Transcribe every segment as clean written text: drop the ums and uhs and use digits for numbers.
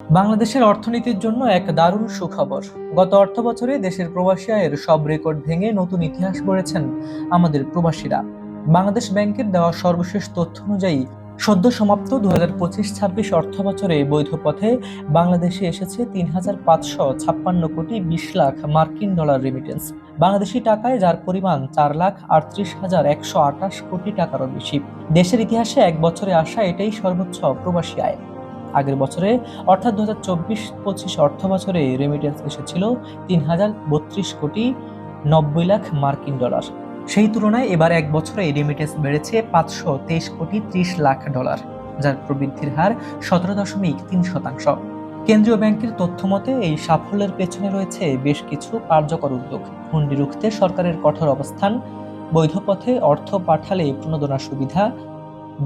বাংলাদেশের অর্থনীতির জন্য এক দারুণ সুখবর। গত অর্থবছরে দেশের প্রবাসী আয়ের সব রেকর্ড ভেঙে নতুন ইতিহাস গড়েছেন আমাদের প্রবাসীরা। বাংলাদেশ ব্যাংকের দেওয়া সর্বশেষ তথ্য অনুযায়ী সদ্য সমাপ্ত 2025-26 অর্থবছরে বৈধ পথে বাংলাদেশে এসেছে 3,556,20,00,000 মার্কিন ডলার রেমিটেন্স। বাংলাদেশি টাকায় যার পরিমাণ 4,38,128 কোটি টাকারও বেশি। দেশের ইতিহাসে এক বছরে আসা এটাই সর্বোচ্চ প্রবাসী আয়। আগের বছরে অর্থাৎ 2024-25 অর্থবছরে রেমিটেন্স এসেছিল 3,032,90,00,000 মার্কিন ডলার। সেই তুলনায় এবার এক বছরে এই রেমিটেন্স বেড়েছে 523,30,00,000 ডলার, যার প্রবৃদ্ধির হার 17.3%। কেন্দ্রীয় ব্যাংকের তথ্য মতে এই সাফল্যের পেছনে রয়েছে বেশ কিছু কার্যকর উদ্যোগ। হুন্ডি রুখতে সরকারের কঠোর অবস্থান, বৈধ পথে অর্থ পাঠালে প্রণোদনা সুবিধা,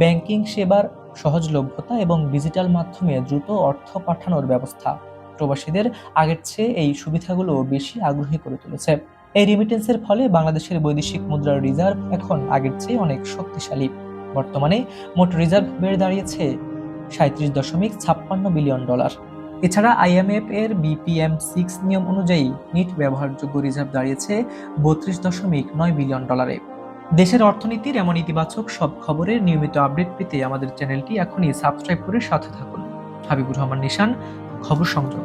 ব্যাংকিং সেবার সহজলভ্যতা এবং ডিজিটাল মাধ্যমে দ্রুত অর্থ পাঠানোর ব্যবস্থা প্রবাসীদের আগের চেয়ে এই সুবিধাগুলো বেশি আগ্রহী করে তুলেছে। এই রেমিটেন্সের ফলে বাংলাদেশের বৈদেশিক মুদ্রার রিজার্ভ এখন আগের চেয়ে অনেক শক্তিশালী। বর্তমানে মোট রিজার্ভ বেড়ে দাঁড়িয়েছে 37.56 বিলিয়ন ডলার। এছাড়া IMF এর BPM-6 নিয়ম অনুযায়ী নিট ব্যবহারযোগ্য রিজার্ভ দাঁড়িয়েছে 32.9 বিলিয়ন ডলারে। দেশের অর্থনীতির এমন ইতিবাচক সব খবরের নিয়মিত আপডেট পেতে আমাদের চ্যানেলটি এখনই সাবস্ক্রাইব করে সাথে থাকুন। হাবিবুর রহমান নিশান, খবর সংযোগ।